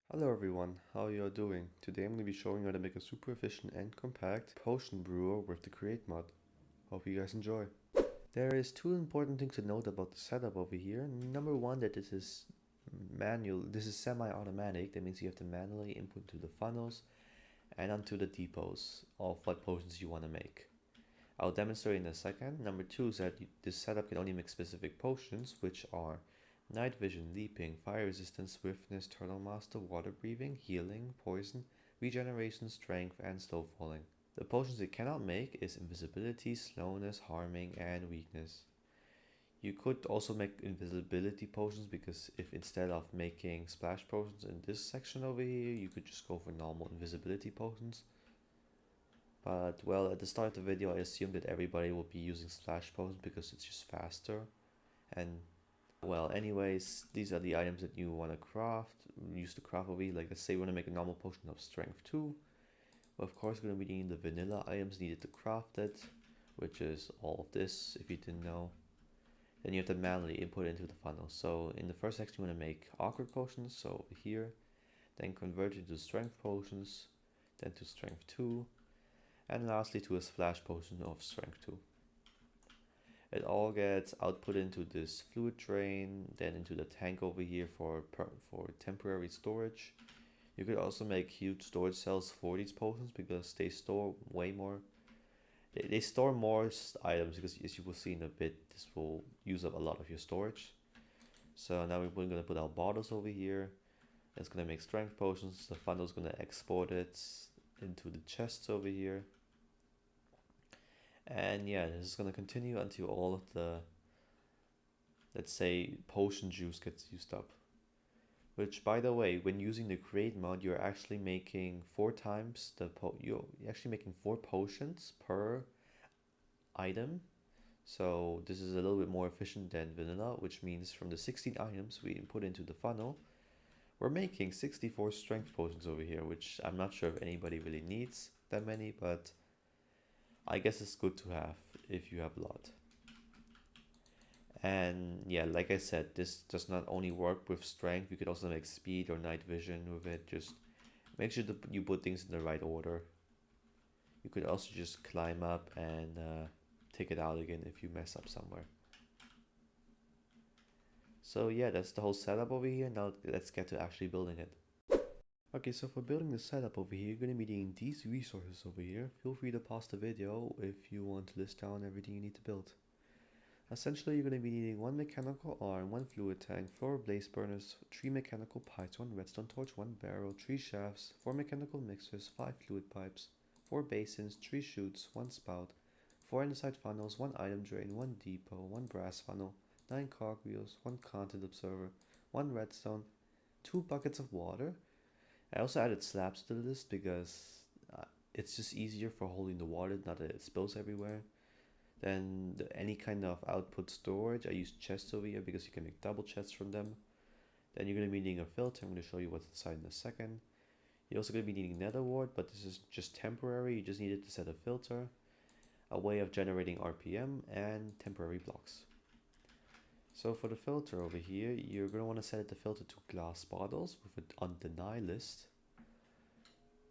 Hello everyone, how you all doing? Today I'm going to be showing you how to make a super efficient and compact potion brewer with the create mod. Hope you guys enjoy. There is two important things to note about the setup over here. Number one, that this is semi-automatic. That means you have to manually input to the funnels and onto the depots of what potions you want to make. I'll demonstrate in a second. Number two is that this setup can only make specific potions, which are night vision, leaping, fire resistance, swiftness, turtle master, water breathing, healing, poison, regeneration, strength, and slow falling. The potions it cannot make is invisibility, slowness, harming, and weakness. You could also make invisibility potions, because if instead of making splash potions in this section over here, you could just go for normal invisibility potions. But well, at the start of the video I assumed that everybody will be using splash potions because it's just faster. And well, anyways, these are the items that you want to craft, use to craft over here. Like, let's say we want to make a normal potion of strength 2. Well, of course we're going to be needing the vanilla items needed to craft it, which is all of this, if you didn't know. Then you have to manually input into the funnel. So in the first section you want to make awkward potions, so over here. Then convert it to strength potions, then to strength 2. And lastly to a splash potion of strength 2. It all gets output into this fluid drain, then into the tank over here for temporary storage. You could also make huge storage cells for these potions, because they store way more. They store more items, because as you will see in a bit, this will use up a lot of your storage. So now we're going to put our bottles over here. It's going to make strength potions. The funnel is going to export it into the chests over here. And yeah, this is going to continue until all of the, let's say, potion juice gets used up. Which, by the way, when using the create mod, you're actually making 4 times the you're actually making 4 potions per item. So this is a little bit more efficient than vanilla, which means from the 16 items we input into the funnel, we're making 64 strength potions over here, which I'm not sure if anybody really needs that many, but I guess it's good to have if you have a lot. And yeah, like I said, this does not only work with strength, you could also make speed or night vision with it. Just make sure that you put things in the right order. You could also just climb up and take it out again if you mess up somewhere. So yeah, that's the whole setup over here. Now let's get to actually building it. Okay, so for building the setup over here, you're going to be needing these resources over here. Feel free to pause the video if you want to list down everything you need to build. Essentially, you're going to be needing 1 mechanical arm, 1 fluid tank, 4 blaze burners, 3 mechanical pipes, 1 redstone torch, 1 barrel, 3 shafts, 4 mechanical mixers, 5 fluid pipes, 4 basins, 3 chutes, 1 spout, 4 andesite funnels, 1 item drain, 1 depot, 1 brass funnel, 9 cogwheels, 1 content observer, 1 redstone, 2 buckets of water. I also added slabs to the list because it's just easier for holding the water, not that it spills everywhere. Then any kind of output storage, I use chests over here because you can make double chests from them. Then you're going to be needing a filter. I'm going to show you what's inside in a second. You're also going to be needing nether wart, but this is just temporary. You just need it to set a filter, a way of generating RPM, and temporary blocks. So for the filter over here, you're going to want to set the filter to glass bottles with it on deny list.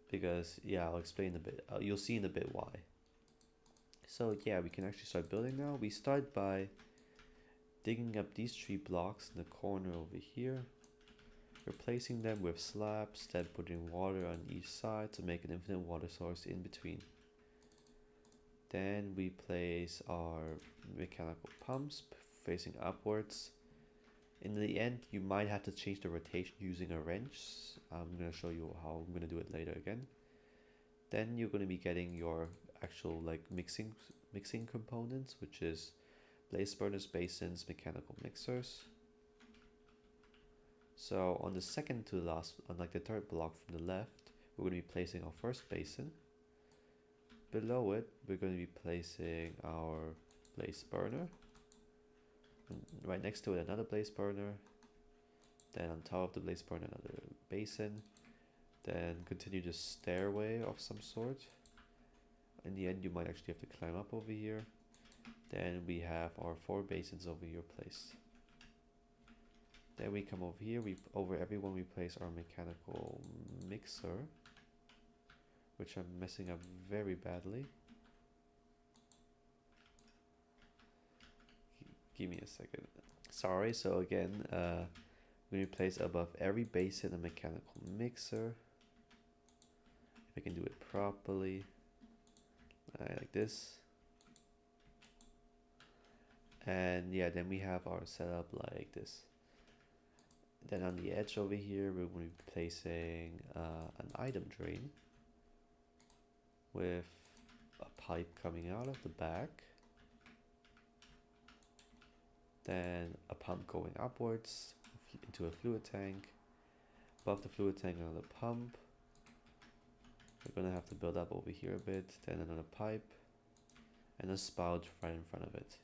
Because yeah, I'll explain a bit. You'll see in a bit why. So yeah, we can actually start building now. We start by digging up these 3 blocks in the corner over here, replacing them with slabs, then putting water on each side to make an infinite water source in between. Then we place our mechanical pumps facing upwards. In the end, you might have to change the rotation using a wrench. I'm going to show you how I'm going to do it later again. Then you're going to be getting your actual like mixing components, which is blaze burners, basins, mechanical mixers. So on the second to the last, on like the 3rd block from the left, we're going to be placing our first basin. Below it, we're going to be placing our blaze burner. And right next to it, another blaze burner. Then on top of the blaze burner, another basin. Then continue the stairway of some sort. In the end, you might actually have to climb up over here. Then we have our 4 basins over here placed. Then we come over here, over everyone we place our mechanical mixer, which I'm messing up very badly. Give me a second. Sorry, so again, we place above every basin a mechanical mixer. If I can do it properly, like this. And yeah, then we have our setup like this. Then on the edge over here, we're going to be placing an item drain with a pipe coming out of the back. Then a pump going upwards into a fluid tank. Above the fluid tank, another pump. We're going to have to build up over here a bit. Then another pipe and a spout right in front of it.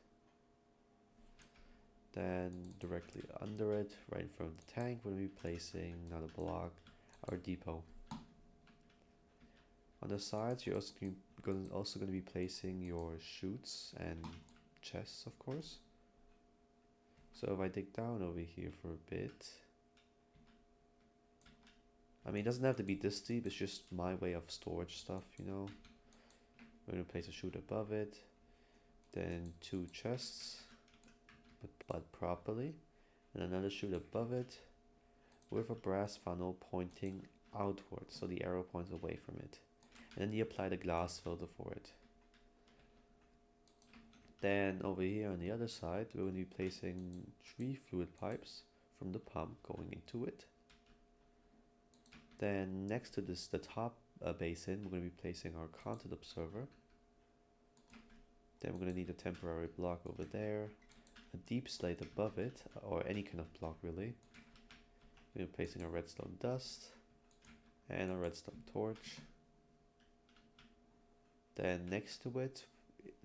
Then directly under it, right in front of the tank, we'll be placing another block, our depot. On the sides, you're also going to be placing your chutes and chests, of course. So if I dig down over here for a bit, I mean, it doesn't have to be this deep, it's just my way of storage stuff, you know. We're going to place a chute above it, then 2 chests, but properly, and another chute above it with a brass funnel pointing outwards, so the arrow points away from it. And then you apply the glass filter for it. Then over here on the other side, we're going to be placing 3 fluid pipes from the pump going into it. Then next to this, the top basin, we're going to be placing our content observer. Then we're going to need a temporary block over there, a deep slate above it, or any kind of block really. We're placing a redstone dust and a redstone torch. Then next to it,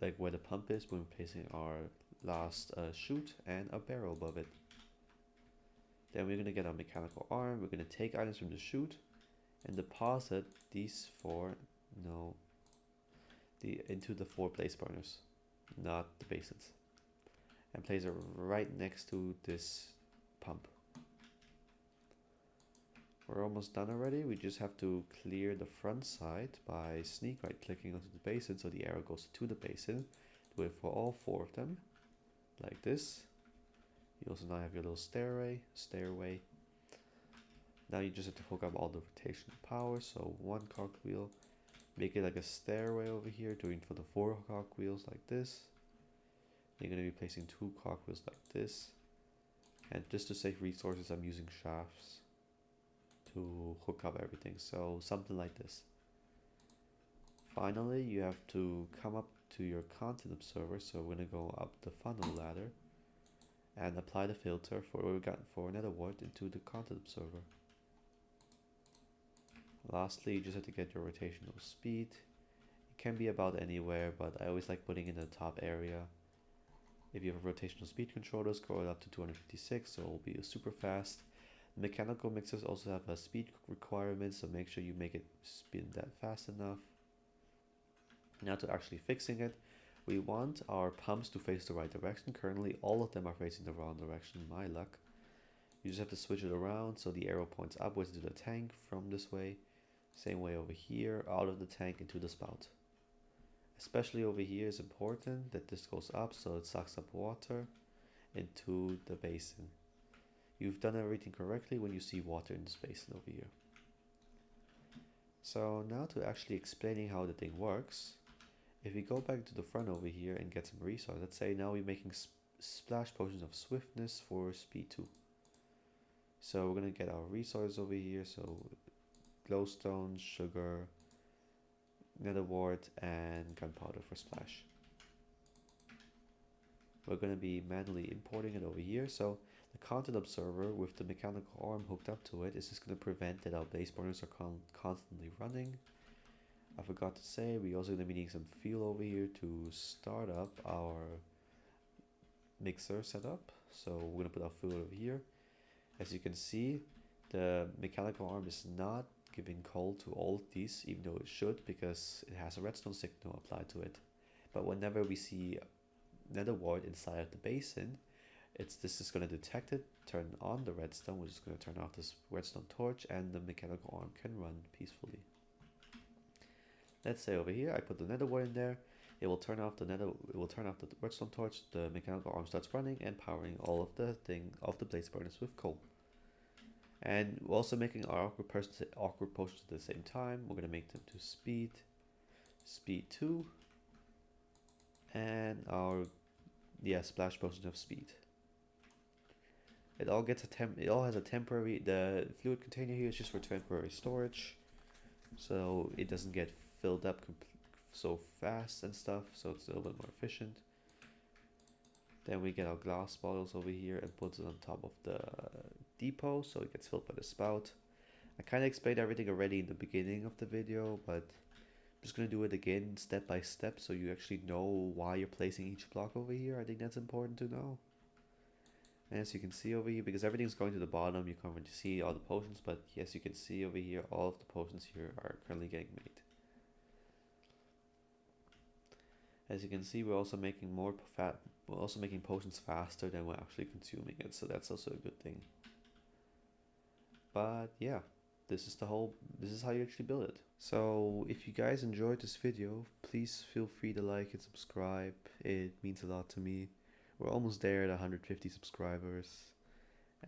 like where the pump is, we're placing our last chute and a barrel above it. Then we're going to get our mechanical arm. We're going to take items from the chute and deposit these into the 4 blaze burners, not the basins, and place it right next to this pump. We're almost done already. We just have to clear the front side by sneak right clicking onto the basin so the arrow goes to the basin. Do it for all 4 of them, like this. You also now have your little stairway. Now you just have to hook up all the rotational power. So 1 cogwheel, make it like a stairway over here, doing for the 4 cogwheels like this. You're going to be placing 2 cogwheels like this. And just to save resources, I'm using shafts to hook up everything. So something like this. Finally, you have to come up to your content observer. So we're going to go up the funnel ladder and apply the filter for what we got for nether wart into the content observer. Lastly, you just have to get your rotational speed. It can be about anywhere, but I always like putting it in the top area. If you have a rotational speed controller, scroll it up to 256, so it will be super fast. Mechanical mixers also have a speed requirement, so make sure you make it spin that fast enough. Now to actually fixing it, we want our pumps to face the right direction. Currently, all of them are facing the wrong direction, my luck. You just have to switch it around so the arrow points upwards into the tank from this way. Same way over here, out of the tank into the spout. Especially over here is important that this goes up so it sucks up water into the basin. You've done everything correctly when you see water in this basin over here. So now to actually explaining how the thing works. If we go back to the front over here and get some resources, let's say now we're making splash potions of swiftness for speed 2. So we're going to get our resources over here, so glowstone, sugar, nether wart, and gunpowder for splash. We're going to be manually importing it over here, so the content observer with the mechanical arm hooked up to it is just going to prevent that our blaze burners are constantly running. I forgot to say, we also going to be needing some fuel over here to start up our mixer setup. So we're going to put our fuel over here. As you can see, the mechanical arm is not giving coal to all of these, even though it should, because it has a redstone signal applied to it. But whenever we see nether wart inside of the basin, This is going to detect it, turn on the redstone, which is going to turn off this redstone torch, and the mechanical arm can run peacefully. Let's say over here I put the nether wart in there. It will turn off the redstone torch. The mechanical arm starts running and powering all of the blaze burners with coal. And we're also making our awkward potions at the same time. We're gonna make them to speed 2, and our splash potion of speed. It all has a temporary. The fluid container here is just for temporary storage, so it doesn't get filled up so fast and stuff. So it's a little bit more efficient. Then we get our glass bottles over here and put it on top of the depot, so it gets filled by the spout. I kind of explained everything already in the beginning of the video, but I'm just going to do it again step by step so you actually know why you're placing each block over here. I think that's important to know. And as you can see over here, because everything's going to the bottom, you can't really see all the potions, but yes, you can see over here all of the potions here are currently getting made. As you can see, we're also making potions faster than we're actually consuming it, so that's also a good thing. But yeah, this is how you actually build it. So if you guys enjoyed this video, please feel free to like and subscribe. It means a lot to me. We're almost there at 150 subscribers.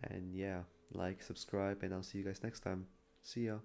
And yeah, like, subscribe, and I'll see you guys next time. See ya.